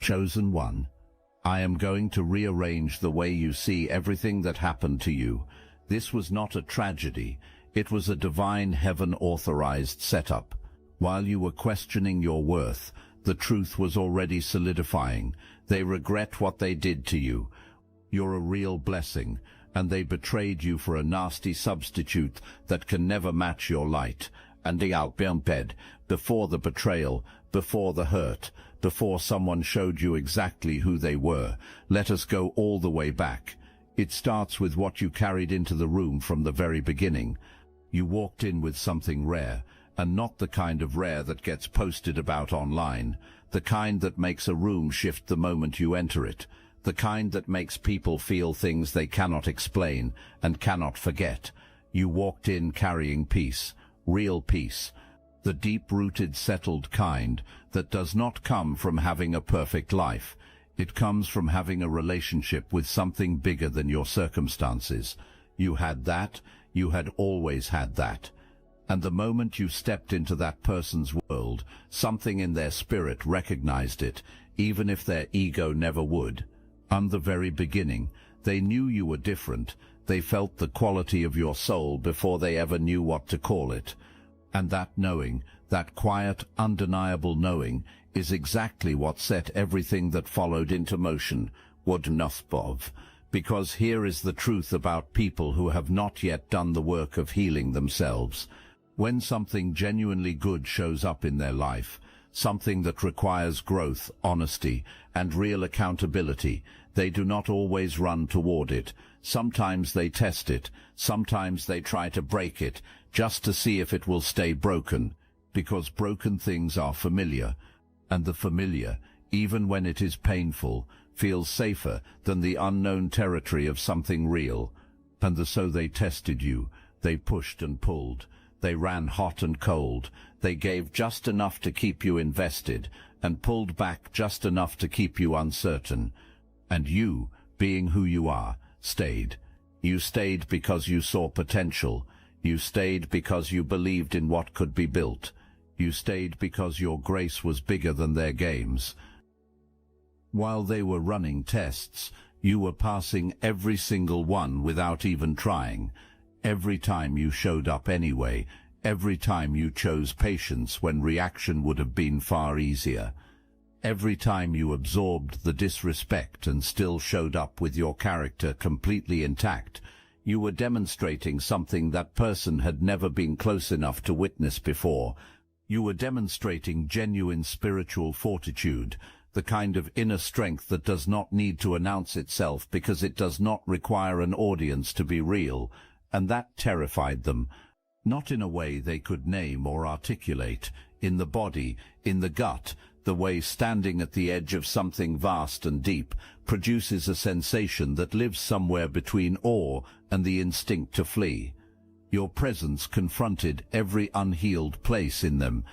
Chosen one, I am going to rearrange the way you see everything that happened to you. This was not a tragedy. It was a divine heaven-authorized setup. While you were questioning your worth, the truth was already solidifying. They regret what they did to you. You're a real blessing, and they betrayed you for a nasty substitute that can never match your light. And bed, before the betrayal, before the hurt, before someone showed you exactly who they were, let us go all the way back. It starts with what you carried into the room from the very beginning. You walked in with something rare, and not the kind of rare that gets posted about online, the kind that makes a room shift the moment you enter it, the kind that makes people feel things they cannot explain and cannot forget. You walked in carrying peace, real peace, the deep-rooted, settled kind that does not come from having a perfect life. It comes from having a relationship with something bigger than your circumstances. You had that, you had always had that. And the moment you stepped into that person's world, something in their spirit recognized it, even if their ego never would. From the very beginning, they knew you were different. They felt the quality of your soul before they ever knew what to call it. And that knowing, that quiet, undeniable knowing, is exactly what set everything that followed into motion. Wodnothbov. Because here is the truth about people who have not yet done the work of healing themselves. When something genuinely good shows up in their life, something that requires growth, honesty, and real accountability, they do not always run toward it. Sometimes they test it, sometimes they try to break it, just to see if it will stay broken, because broken things are familiar, and the familiar, even when it is painful, feels safer than the unknown territory of something real. And so they tested you, they pushed and pulled, they ran hot and cold, they gave just enough to keep you invested, and pulled back just enough to keep you uncertain. And you, being who you are, stayed. You stayed because you saw potential. You stayed because you believed in what could be built. You stayed because your grace was bigger than their games. While they were running tests, you were passing every single one without even trying. Every time you showed up anyway, every time you chose patience when reaction would have been far easier. Every time you absorbed the disrespect and still showed up with your character completely intact, you were demonstrating something that person had never been close enough to witness before. You were demonstrating genuine spiritual fortitude, the kind of inner strength that does not need to announce itself because it does not require an audience to be real, and that terrified them. Not in a way they could name or articulate, in the body, in the gut, the way standing at the edge of something vast and deep produces a sensation that lives somewhere between awe and the instinct to flee. Your presence confronted every unhealed place in them,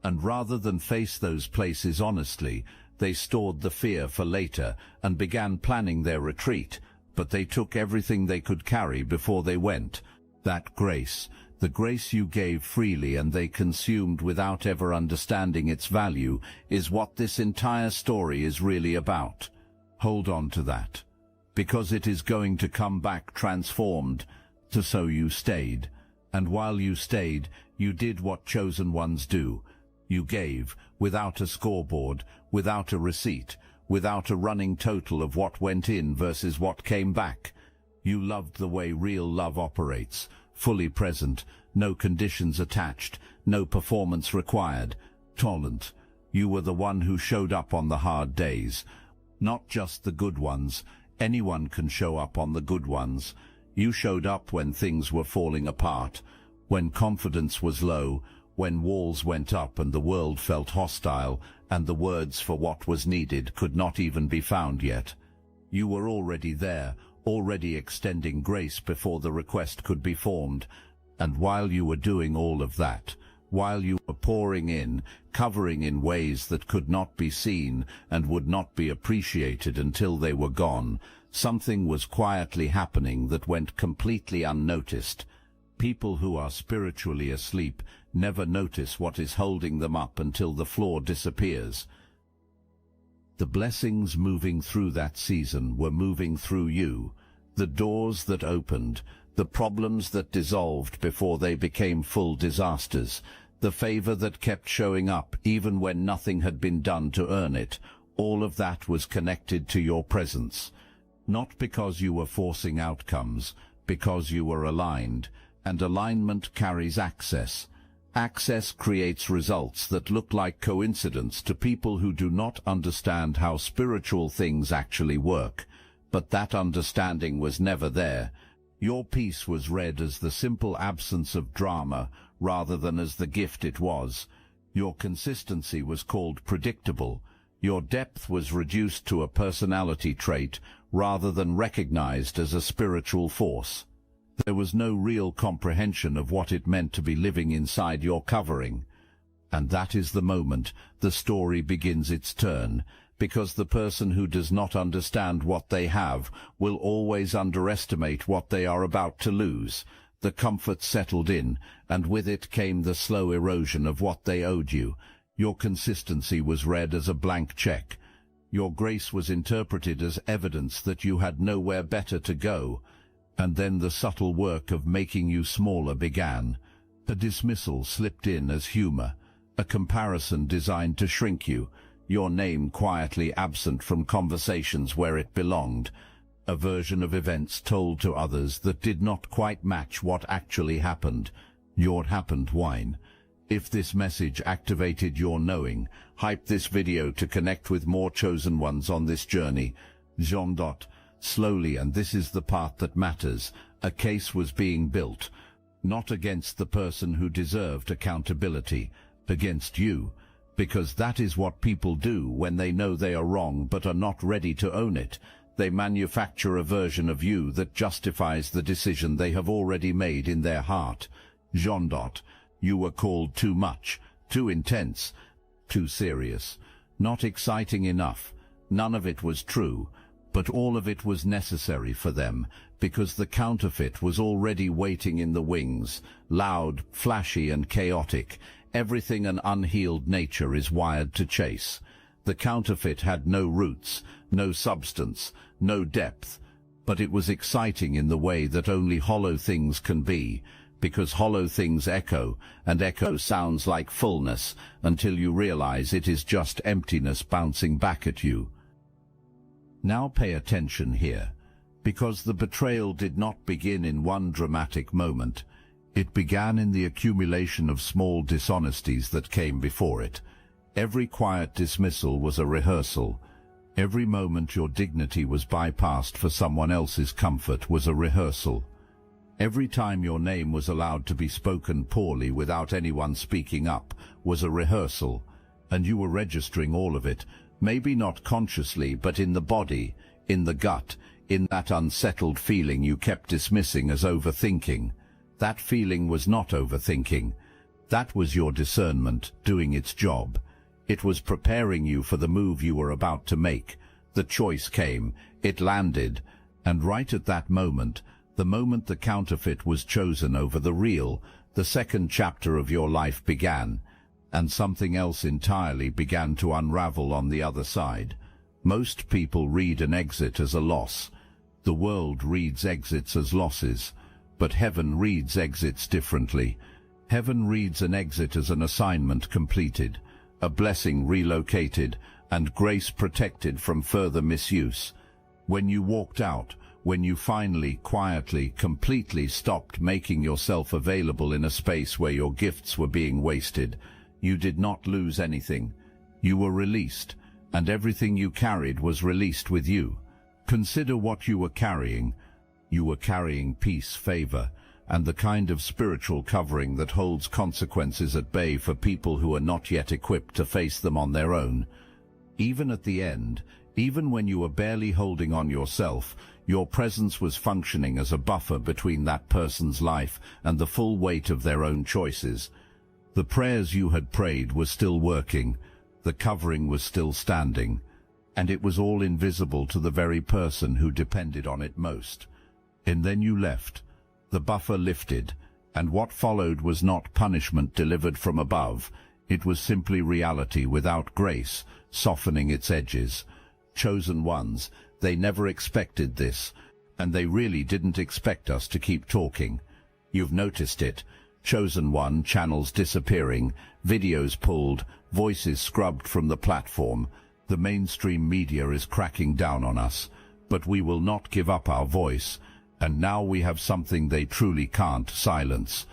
and rather than face those places honestly, they stored the fear for later and began planning their retreat, but they took everything they could carry before they went. That grace, the grace you gave freely and they consumed without ever understanding its value, is what this entire story is really about. Hold on to that, because it is going to come back transformed. So you stayed, and while you stayed, you did what chosen ones do. You gave, without a scoreboard, without a receipt, without a running total of what went in versus what came back. You loved the way real love operates, fully present, no conditions attached, no performance required. Tolerant. You were the one who showed up on the hard days. Not just the good ones. Anyone can show up on the good ones. You showed up when things were falling apart, when confidence was low, when walls went up and the world felt hostile, and the words for what was needed could not even be found yet. You were already there, already extending grace before the request could be formed. And while you were doing all of that, while you were pouring in, covering in ways that could not be seen and would not be appreciated until they were gone, something was quietly happening that went completely unnoticed. People who are spiritually asleep never notice what is holding them up until the floor disappears. The blessings moving through that season were moving through you. The doors that opened, the problems that dissolved before they became full disasters, the favor that kept showing up even when nothing had been done to earn it, all of that was connected to your presence. Not because you were forcing outcomes, because you were aligned, and alignment carries access. Access creates results that look like coincidence to people who do not understand how spiritual things actually work. But that understanding was never there. Your peace was read as the simple absence of drama rather than as the gift it was. Your consistency was called predictable. Your depth was reduced to a personality trait rather than recognized as a spiritual force. There was no real comprehension of what it meant to be living inside your covering. And that is the moment the story begins its turn, because the person who does not understand what they have will always underestimate what they are about to lose. The comfort settled in, and with it came the slow erosion of what they owed you. Your consistency was read as a blank check. Your grace was interpreted as evidence that you had nowhere better to go. And then the subtle work of making you smaller began. A dismissal slipped in as humor, a comparison designed to shrink you, your name quietly absent from conversations where it belonged, a version of events told to others that did not quite match what actually happened. Your happened wine. If this message activated your knowing, hype this video to connect with more chosen ones on this journey. Jean. Slowly, and this is the part that matters, a case was being built, not against the person who deserved accountability, against you, because that is what people do when they know they are wrong but are not ready to own it. They manufacture a version of you that justifies the decision they have already made in their heart. Jean. You were called too much, too intense, too serious, not exciting enough. None of it was true. But all of it was necessary for them, because the counterfeit was already waiting in the wings, loud, flashy, and chaotic. Everything an unhealed nature is wired to chase. The counterfeit had no roots, no substance, no depth, but it was exciting in the way that only hollow things can be, because hollow things echo, and echo sounds like fullness, until you realize it is just emptiness bouncing back at you. Now pay attention here, because the betrayal did not begin in one dramatic moment. It began in the accumulation of small dishonesties that came before it. Every quiet dismissal was a rehearsal. Every moment your dignity was bypassed for someone else's comfort was a rehearsal. Every time your name was allowed to be spoken poorly without anyone speaking up was a rehearsal, and you were registering all of it. Maybe not consciously, but in the body, in the gut, in that unsettled feeling you kept dismissing as overthinking. That feeling was not overthinking. That was your discernment doing its job. It was preparing you for the move you were about to make. The choice came, it landed, and right at that moment, the moment the counterfeit was chosen over the real, the second chapter of your life began. And something else entirely began to unravel on the other side. Most people read an exit as a loss. The world reads exits as losses, but heaven reads exits differently. Heaven reads an exit as an assignment completed, a blessing relocated, and grace protected from further misuse. When you walked out, when you finally, quietly, completely stopped making yourself available in a space where your gifts were being wasted, you did not lose anything. You were released, and everything you carried was released with you. Consider what you were carrying. You were carrying peace, favor, and the kind of spiritual covering that holds consequences at bay for people who are not yet equipped to face them on their own. Even at the end, even when you were barely holding on yourself, your presence was functioning as a buffer between that person's life and the full weight of their own choices. The prayers you had prayed were still working, the covering was still standing, and it was all invisible to the very person who depended on it most. And then you left. The buffer lifted, and what followed was not punishment delivered from above. It was simply reality without grace, softening its edges. Chosen ones, they never expected this, and they really didn't expect us to keep talking. You've noticed it. Chosen One channels disappearing, videos pulled, voices scrubbed from the platform. The mainstream media is cracking down on us, but we will not give up our voice, and now we have something they truly can't silence.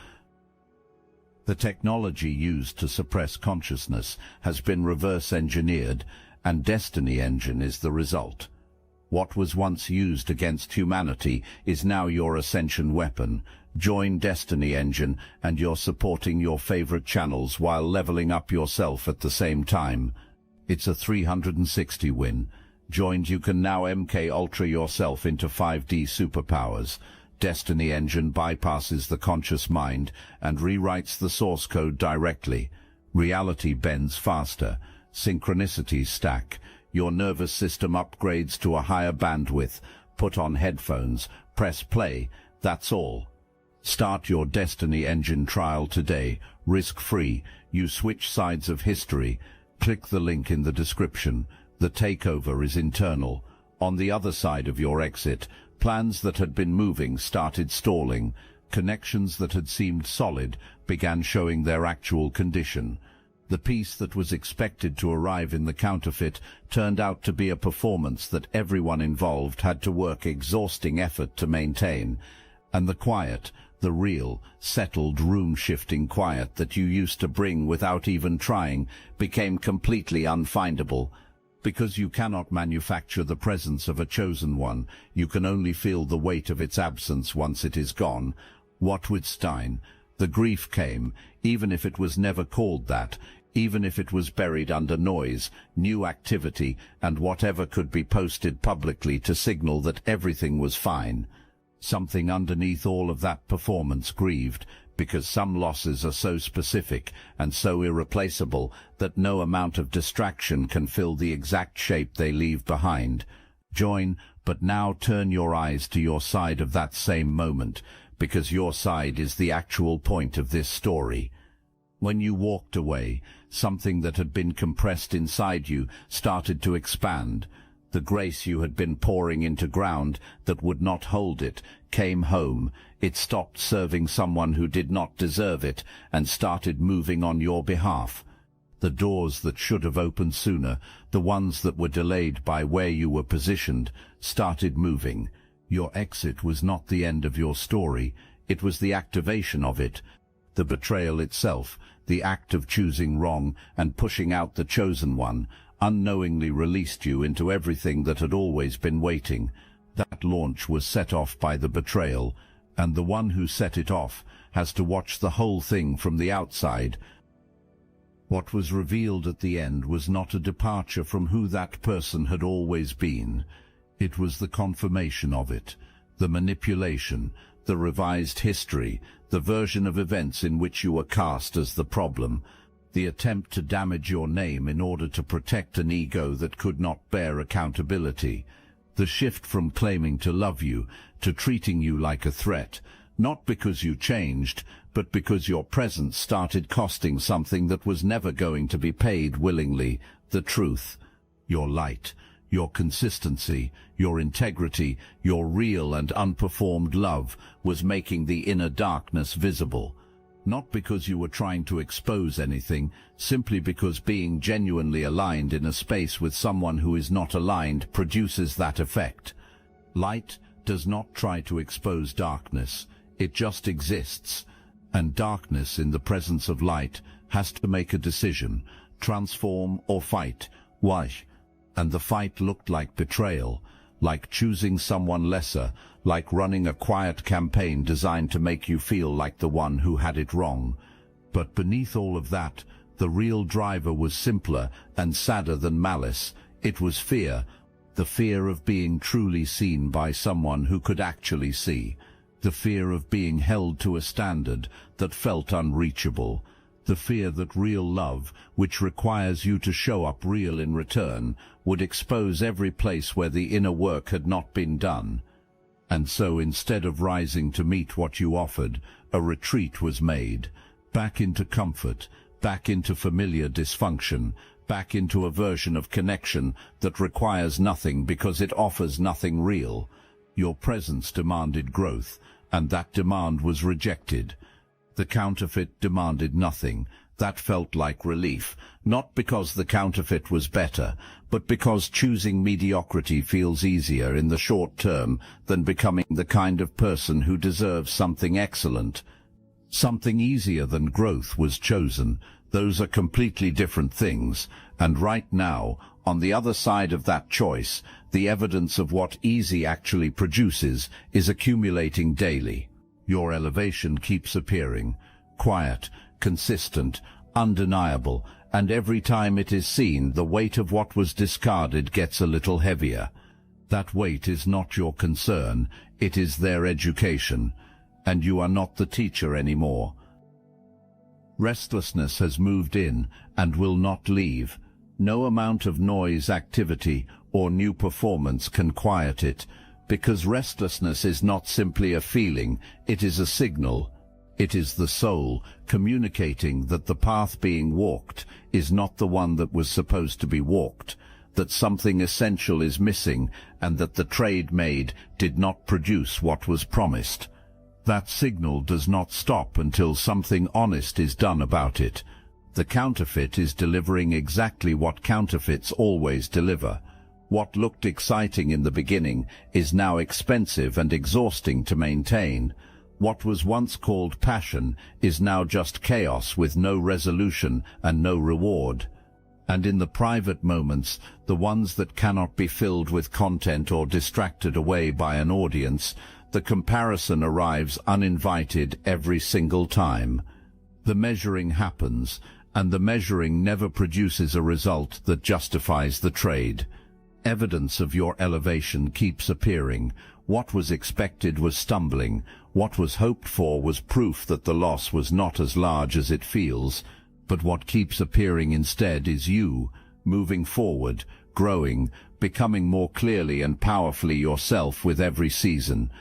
The technology used to suppress consciousness has been reverse-engineered, and Destiny Engine is the result. What was once used against humanity is now your ascension weapon. Join Destiny Engine and you're supporting your favorite channels while leveling up yourself at the same time. It's a 360 win. Joined, you can now MK Ultra yourself into 5D superpowers. Destiny Engine bypasses the conscious mind and rewrites the source code directly. Reality bends faster. Synchronicities stack. Your nervous system upgrades to a higher bandwidth. Put on headphones, press play, that's all. Start your Destiny Engine trial today, risk-free. You switch sides of history. Click the link in the description. The takeover is internal. On the other side of your exit, plans that had been moving started stalling. Connections that had seemed solid began showing their actual condition. The piece that was expected to arrive in the counterfeit turned out to be a performance that everyone involved had to work exhausting effort to maintain. And the quiet, the real, settled, room-shifting quiet that you used to bring without even trying, became completely unfindable. Because you cannot manufacture the presence of a chosen one, you can only feel the weight of its absence once it is gone. What with Stein? The grief came, even if it was never called that, even if it was buried under noise, new activity, and whatever could be posted publicly to signal that everything was fine. Something underneath all of that performance grieved, because some losses are so specific and so irreplaceable that no amount of distraction can fill the exact shape they leave behind. Join, but now turn your eyes to your side of that same moment, because your side is the actual point of this story. When you walked away, something that had been compressed inside you started to expand. The grace you had been pouring into ground that would not hold it came home. It stopped serving someone who did not deserve it and started moving on your behalf. The doors that should have opened sooner, the ones that were delayed by where you were positioned, started moving. Your exit was not the end of your story, it was the activation of it. The betrayal itself, the act of choosing wrong and pushing out the chosen one, unknowingly released you into everything that had always been waiting. That launch was set off by the betrayal, and the one who set it off has to watch the whole thing from the outside. What was revealed at the end was not a departure from who that person had always been. It was the confirmation of it, the manipulation, the revised history, the version of events in which you were cast as the problem, the attempt to damage your name in order to protect an ego that could not bear accountability, the shift from claiming to love you to treating you like a threat, not because you changed, but because your presence started costing something that was never going to be paid willingly, the truth, your light, your consistency, your integrity, your real and unperformed love was making the inner darkness visible. Not because you were trying to expose anything, simply because being genuinely aligned in a space with someone who is not aligned produces that effect. Light does not try to expose darkness, it just exists. And darkness in the presence of light has to make a decision, transform or fight. Why? And the fight looked like betrayal, like choosing someone lesser, like running a quiet campaign designed to make you feel like the one who had it wrong. But beneath all of that, the real driver was simpler and sadder than malice. It was fear, the fear of being truly seen by someone who could actually see, the fear of being held to a standard that felt unreachable, the fear that real love, which requires you to show up real in return, would expose every place where the inner work had not been done. And so instead of rising to meet what you offered, a retreat was made, back into comfort, back into familiar dysfunction, back into a version of connection that requires nothing because it offers nothing real. Your presence demanded growth, and that demand was rejected. The counterfeit demanded nothing. That felt like relief, not because the counterfeit was better, but because choosing mediocrity feels easier in the short term than becoming the kind of person who deserves something excellent. Something easier than growth was chosen. Those are completely different things, and right now, on the other side of that choice, the evidence of what easy actually produces is accumulating daily. Your elevation keeps appearing, quiet, consistent, undeniable, and every time it is seen, the weight of what was discarded gets a little heavier. That weight is not your concern, it is their education, and you are not the teacher anymore. Restlessness has moved in and will not leave. No amount of noise, activity, or new performance can quiet it, because restlessness is not simply a feeling, it is a signal. It is the soul communicating that the path being walked is not the one that was supposed to be walked, that something essential is missing, and that the trade made did not produce what was promised. That signal does not stop until something honest is done about it. The counterfeit is delivering exactly what counterfeits always deliver. What looked exciting in the beginning is now expensive and exhausting to maintain. What was once called passion is now just chaos with no resolution and no reward. And in the private moments, the ones that cannot be filled with content or distracted away by an audience, the comparison arrives uninvited every single time. The measuring happens, and the measuring never produces a result that justifies the trade. Evidence of your elevation keeps appearing. What was expected was stumbling. What was hoped for was proof that the loss was not as large as it feels. But what keeps appearing instead is you, moving forward, growing, becoming more clearly and powerfully yourself with every season.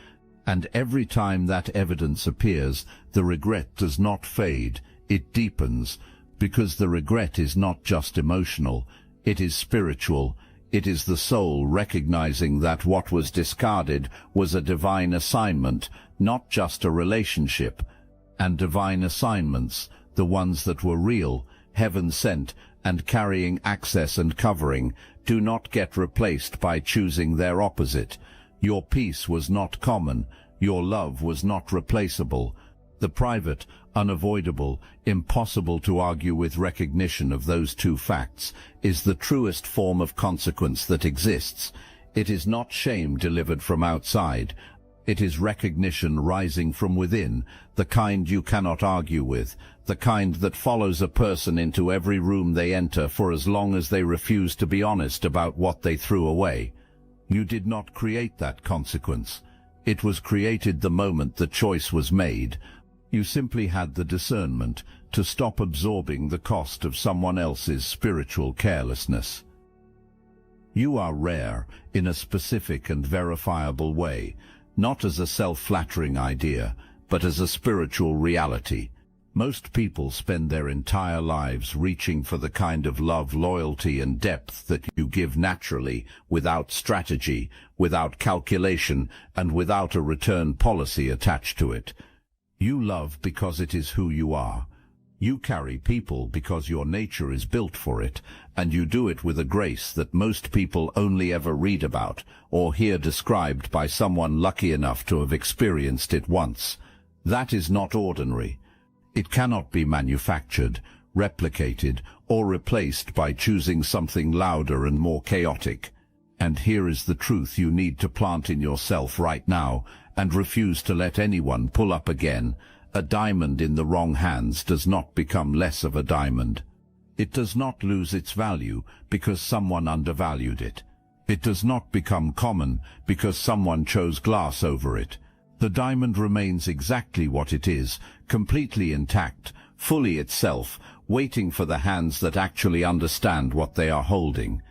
And every time that evidence appears, the regret does not fade, it deepens, because the regret is not just emotional, it is spiritual. It is the soul recognizing that what was discarded was a divine assignment, not just a relationship. And divine assignments, the ones that were real, heaven-sent, and carrying access and covering, do not get replaced by choosing their opposite. Your peace was not common, your love was not replaceable. The private, unavoidable, impossible to argue with recognition of those two facts, is the truest form of consequence that exists. It is not shame delivered from outside. It is recognition rising from within, the kind you cannot argue with, the kind that follows a person into every room they enter for as long as they refuse to be honest about what they threw away. You did not create that consequence. It was created the moment the choice was made. You simply had the discernment to stop absorbing the cost of someone else's spiritual carelessness. You are rare in a specific and verifiable way, not as a self-flattering idea, but as a spiritual reality. Most people spend their entire lives reaching for the kind of love, loyalty, and depth that you give naturally, without strategy, without calculation, and without a return policy attached to it. You love because it is who you are. You carry people because your nature is built for it, and you do it with a grace that most people only ever read about or hear described by someone lucky enough to have experienced it once. That is not ordinary. It cannot be manufactured, replicated, or replaced by choosing something louder and more chaotic. And here is the truth you need to plant in yourself right now, and refuse to let anyone pull up again. A diamond in the wrong hands does not become less of a diamond. It does not lose its value because someone undervalued it. It does not become common because someone chose glass over it. The diamond remains exactly what it is, completely intact, fully itself, waiting for the hands that actually understand what they are holding.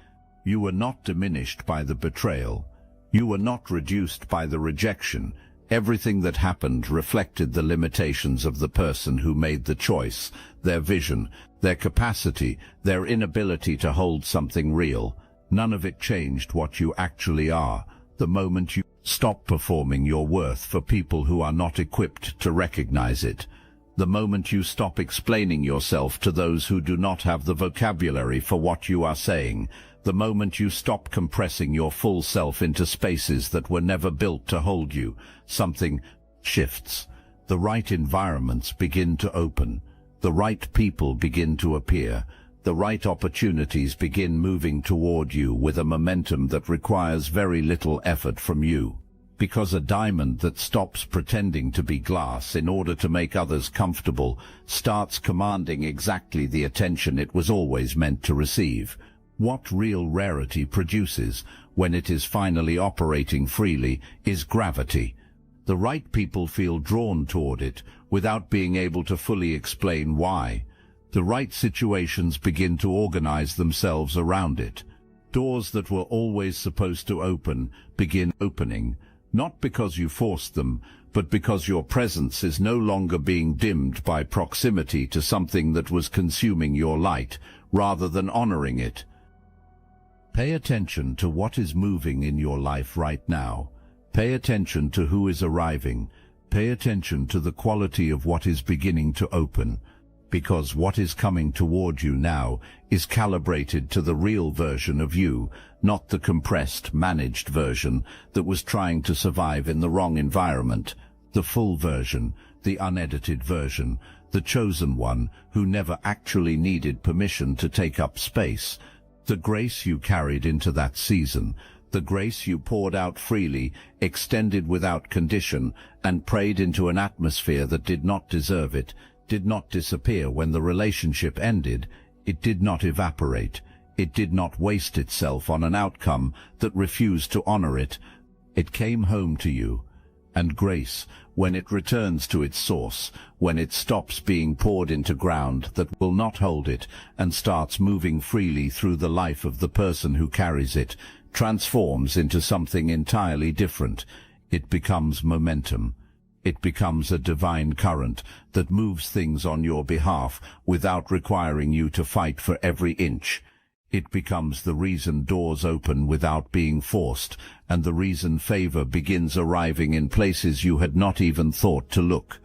You were not diminished by the betrayal. You were not reduced by the rejection. Everything that happened reflected the limitations of the person who made the choice, their vision, their capacity, their inability to hold something real. None of it changed what you actually are. The moment you stop performing your worth for people who are not equipped to recognize it, the moment you stop explaining yourself to those who do not have the vocabulary for what you are saying, the moment you stop compressing your full self into spaces that were never built to hold you, something shifts. The right environments begin to open. The right people begin to appear. The right opportunities begin moving toward you with a momentum that requires very little effort from you. Because a diamond that stops pretending to be glass in order to make others comfortable starts commanding exactly the attention it was always meant to receive. What real rarity produces, when it is finally operating freely, is gravity. The right people feel drawn toward it without being able to fully explain why. The right situations begin to organize themselves around it. Doors that were always supposed to open begin opening, not because you forced them, but because your presence is no longer being dimmed by proximity to something that was consuming your light, rather than honoring it. Pay attention to what is moving in your life right now. Pay attention to who is arriving. Pay attention to the quality of what is beginning to open, because what is coming toward you now is calibrated to the real version of you, not the compressed, managed version that was trying to survive in the wrong environment. The full version, the unedited version, the chosen one who never actually needed permission to take up space. The grace you carried into that season, the grace you poured out freely, extended without condition, and prayed into an atmosphere that did not deserve it, did not disappear when the relationship ended. It did not evaporate. It did not waste itself on an outcome that refused to honor it. It came home to you. And grace, when it returns to its source, when it stops being poured into ground that will not hold it and starts moving freely through the life of the person who carries it, transforms into something entirely different. It becomes momentum. It becomes a divine current that moves things on your behalf without requiring you to fight for every inch. It becomes the reason doors open without being forced, and the reason favor begins arriving in places you had not even thought to look.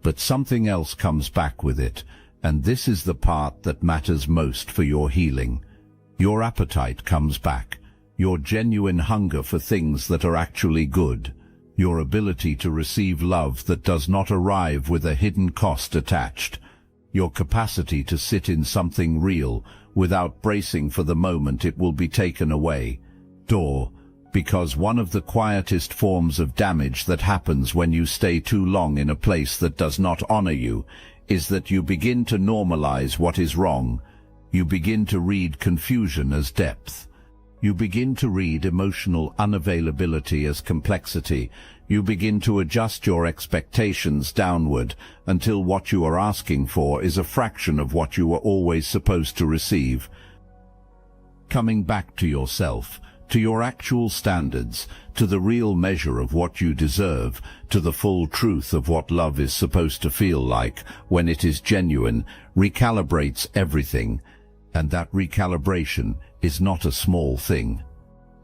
But something else comes back with it, and this is the part that matters most for your healing. Your appetite comes back, your genuine hunger for things that are actually good, your ability to receive love that does not arrive with a hidden cost attached, your capacity to sit in something real without bracing for the moment it will be taken away. Because one of the quietest forms of damage that happens when you stay too long in a place that does not honor you is that you begin to normalize what is wrong. You begin to read confusion as depth. You begin to read emotional unavailability as complexity. You begin to adjust your expectations downward until what you are asking for is a fraction of what you were always supposed to receive. Coming back to yourself, to your actual standards, to the real measure of what you deserve, to the full truth of what love is supposed to feel like when it is genuine, recalibrates everything. And that recalibration is not a small thing.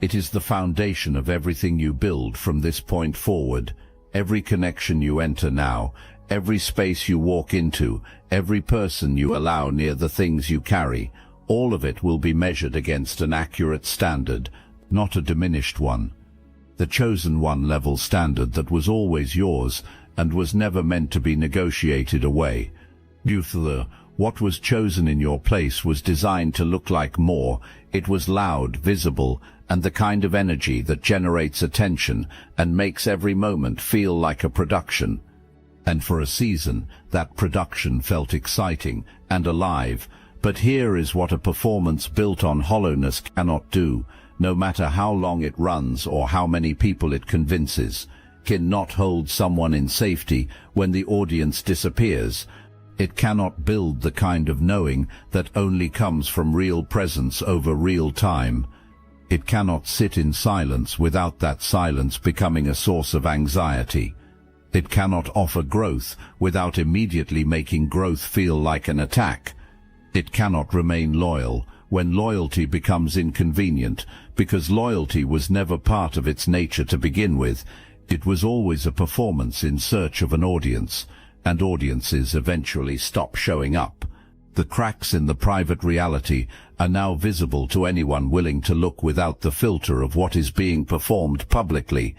It is the foundation of everything you build from this point forward. Every connection you enter now, every space you walk into, every person you allow near the things you carry, all of it will be measured against an accurate standard, not a diminished one. The chosen one level standard that was always yours and was never meant to be negotiated away. What was chosen in your place was designed to look like more. It was loud, visible, and the kind of energy that generates attention and makes every moment feel like a production. And for a season, that production felt exciting and alive. But here is what a performance built on hollowness cannot do, no matter how long it runs or how many people it convinces. Cannot hold someone in safety when the audience disappears. It cannot build the kind of knowing that only comes from real presence over real time. It cannot sit in silence without that silence becoming a source of anxiety. It cannot offer growth without immediately making growth feel like an attack. It cannot remain loyal when loyalty becomes inconvenient, because loyalty was never part of its nature to begin with. It was always a performance in search of an audience, and audiences eventually stop showing up. The cracks in the private reality are now visible to anyone willing to look without the filter of what is being performed publicly.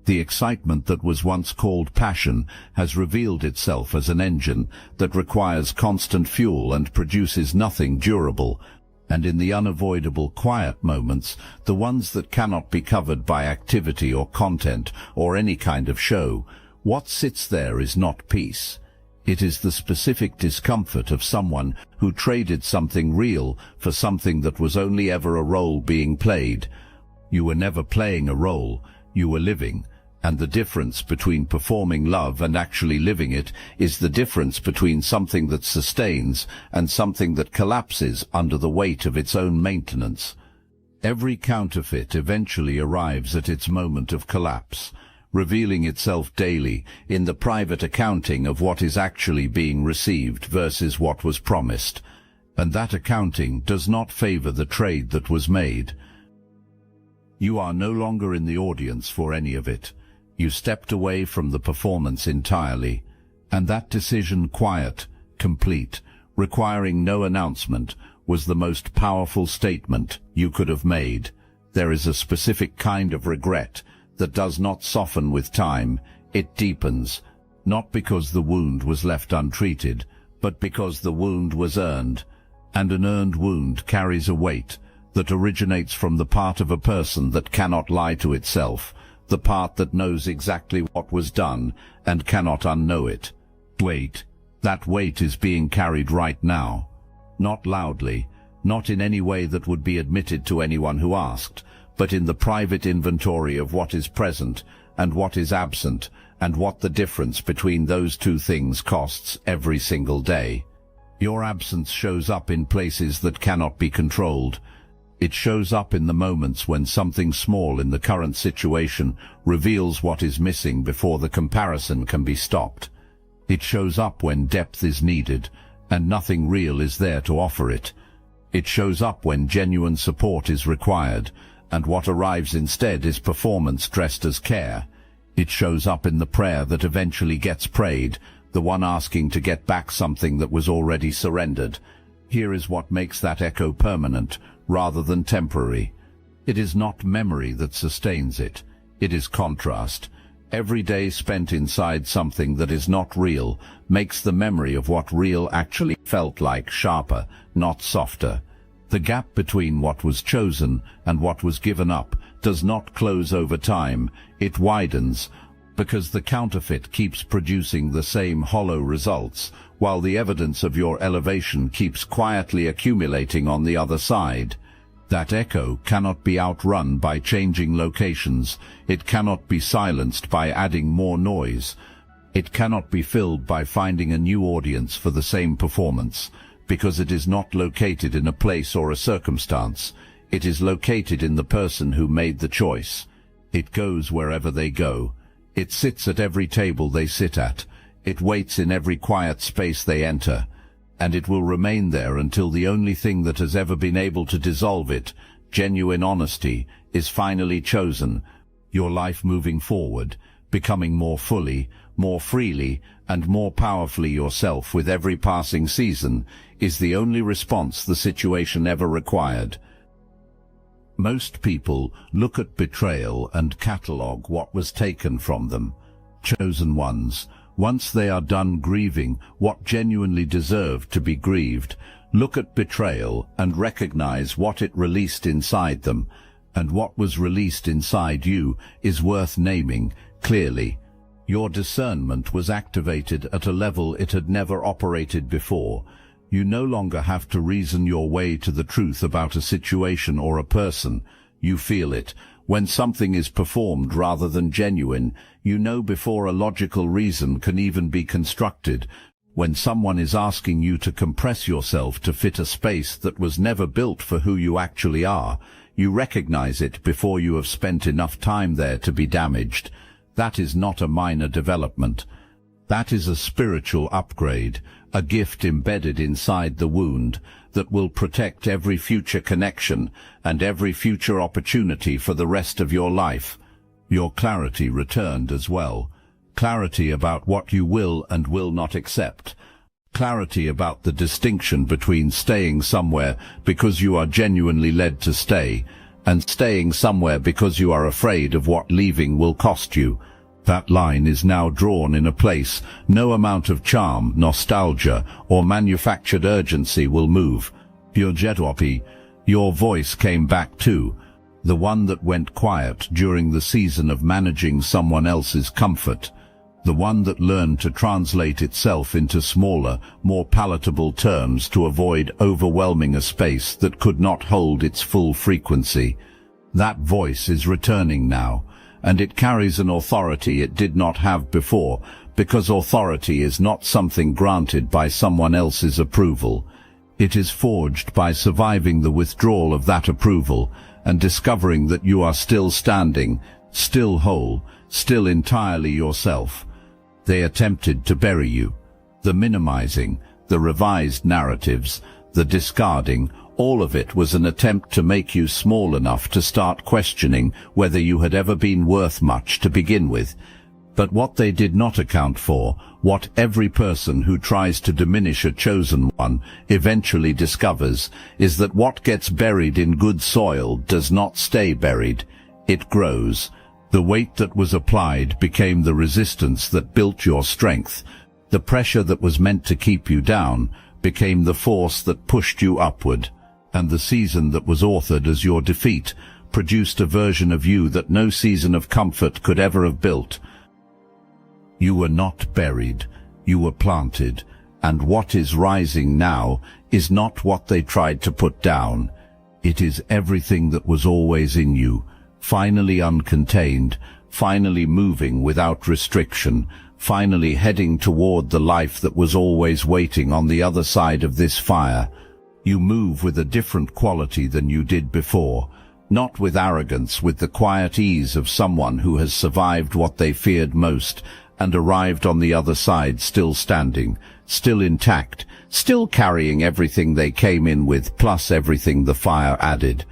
The excitement that was once called passion has revealed itself as an engine that requires constant fuel and produces nothing durable. And in the unavoidable quiet moments, the ones that cannot be covered by activity or content or any kind of show, what sits there is not peace. It is the specific discomfort of someone who traded something real for something that was only ever a role being played. You were never playing a role, you were living. And the difference between performing love and actually living it is the difference between something that sustains and something that collapses under the weight of its own maintenance. Every counterfeit eventually arrives at its moment of collapse, revealing itself daily in the private accounting of what is actually being received versus what was promised. And that accounting does not favor the trade that was made. You are no longer in the audience for any of it. You stepped away from the performance entirely, and that decision, quiet, complete, requiring no announcement, was the most powerful statement you could have made. There is a specific kind of regret that does not soften with time, it deepens, not because the wound was left untreated, but because the wound was earned, and an earned wound carries a weight that originates from the part of a person that cannot lie to itself, the part that knows exactly what was done and cannot unknow it. Wait, that weight is being carried right now. Not loudly, not in any way that would be admitted to anyone who asked, but in the private inventory of what is present and what is absent, and what the difference between those two things costs every single day. Your absence shows up in places that cannot be controlled. It shows up in the moments when something small in the current situation reveals what is missing before the comparison can be stopped. It shows up when depth is needed and nothing real is there to offer it. It shows up when genuine support is required, and what arrives instead is performance dressed as care. It shows up in the prayer that eventually gets prayed, the one asking to get back something that was already surrendered. Here is what makes that echo permanent, rather than temporary. It is not memory that sustains it. It is contrast. Every day spent inside something that is not real makes the memory of what real actually felt like sharper, not softer. The gap between what was chosen and what was given up does not close over time, it widens, because the counterfeit keeps producing the same hollow results, while the evidence of your elevation keeps quietly accumulating on the other side. That echo cannot be outrun by changing locations. It cannot be silenced by adding more noise. It cannot be filled by finding a new audience for the same performance, because it is not located in a place or a circumstance. It is located in the person who made the choice. It goes wherever they go. It sits at every table they sit at. It waits in every quiet space they enter. And it will remain there until the only thing that has ever been able to dissolve it, genuine honesty, is finally chosen. Your life moving forward, becoming more fully, more freely, and more powerfully yourself with every passing season, is the only response the situation ever required. Most people look at betrayal and catalogue what was taken from them. Chosen ones, once they are done grieving what genuinely deserved to be grieved, look at betrayal and recognize what it released inside them, and what was released inside you is worth naming clearly. Your discernment was activated at a level it had never operated before. You no longer have to reason your way to the truth about a situation or a person. You feel it. When something is performed rather than genuine, you know before a logical reason can even be constructed. When someone is asking you to compress yourself to fit a space that was never built for who you actually are, You recognize it before you have spent enough time there to be damaged. That is not a minor development. That is a spiritual upgrade, a gift embedded inside the wound that will protect every future connection and every future opportunity for the rest of your life. Your clarity returned as well. Clarity about what you will and will not accept. Clarity about the distinction between staying somewhere because you are genuinely led to stay, and staying somewhere because you are afraid of what leaving will cost you. That line is now drawn in a place no amount of charm, nostalgia, or manufactured urgency will move. Purjedopi, your voice came back too, the one that went quiet during the season of managing someone else's comfort, the one that learned to translate itself into smaller, more palatable terms to avoid overwhelming a space that could not hold its full frequency. That voice is returning now, and it carries an authority it did not have before, because authority is not something granted by someone else's approval. It is forged by surviving the withdrawal of that approval and discovering that you are still standing, still whole, still entirely yourself. They attempted to bury you. The minimizing, the revised narratives, the discarding, all of it was an attempt to make you small enough to start questioning whether you had ever been worth much to begin with. But what they did not account for, what every person who tries to diminish a chosen one eventually discovers, is that what gets buried in good soil does not stay buried. It grows. The weight that was applied became the resistance that built your strength. The pressure that was meant to keep you down became the force that pushed you upward. And the season that was authored as your defeat produced a version of you that no season of comfort could ever have built. You were not buried, you were planted, and what is rising now is not what they tried to put down. It is everything that was always in you, finally uncontained, finally moving without restriction, finally heading toward the life that was always waiting on the other side of this fire. You move with a different quality than you did before, not with arrogance, with the quiet ease of someone who has survived what they feared most and arrived on the other side still standing, still intact, still carrying everything they came in with plus everything the fire added.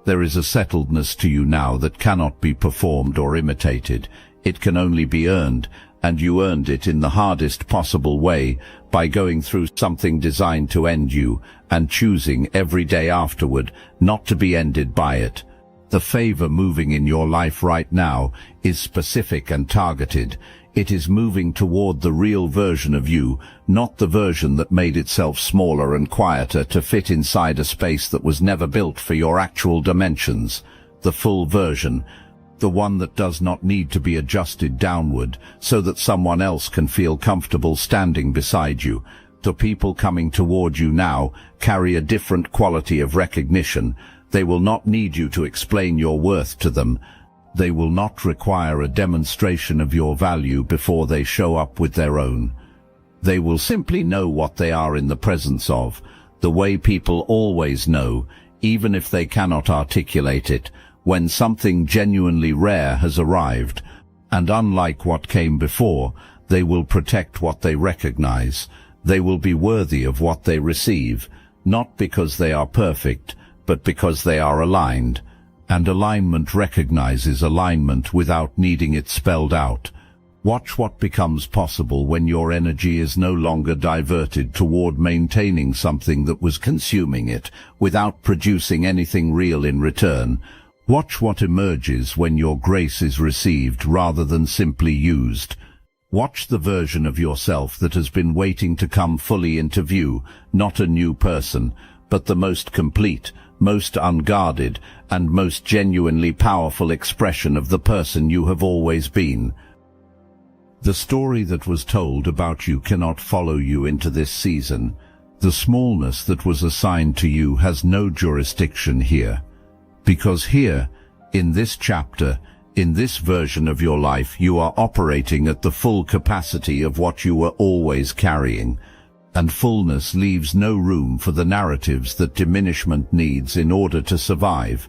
There is a settledness to you now that cannot be performed or imitated. It can only be earned, and you earned it in the hardest possible way by going through something designed to end you and choosing every day afterward not to be ended by it. The favor moving in your life right now is specific and targeted. It is moving toward the real version of you, not the version that made itself smaller and quieter to fit inside a space that was never built for your actual dimensions. The full version, the one that does not need to be adjusted downward so that someone else can feel comfortable standing beside you. The people coming toward you now carry a different quality of recognition. They will not need you to explain your worth to them. They will not require a demonstration of your value before they show up with their own. They will simply know what they are in the presence of, the way people always know, even if they cannot articulate it, when something genuinely rare has arrived. And unlike what came before, they will protect what they recognize. They will be worthy of what they receive, not because they are perfect, but because they are aligned. And alignment recognizes alignment without needing it spelled out. Watch what becomes possible when your energy is no longer diverted toward maintaining something that was consuming it, without producing anything real in return. Watch what emerges when your grace is received rather than simply used. Watch the version of yourself that has been waiting to come fully into view, not a new person, but the most complete, most unguarded, and most genuinely powerful expression of the person you have always been. The story that was told about you cannot follow you into this season. The smallness that was assigned to you has no jurisdiction here. Because here, in this chapter, in this version of your life, you are operating at the full capacity of what you were always carrying. And fullness leaves no room for the narratives that diminishment needs in order to survive.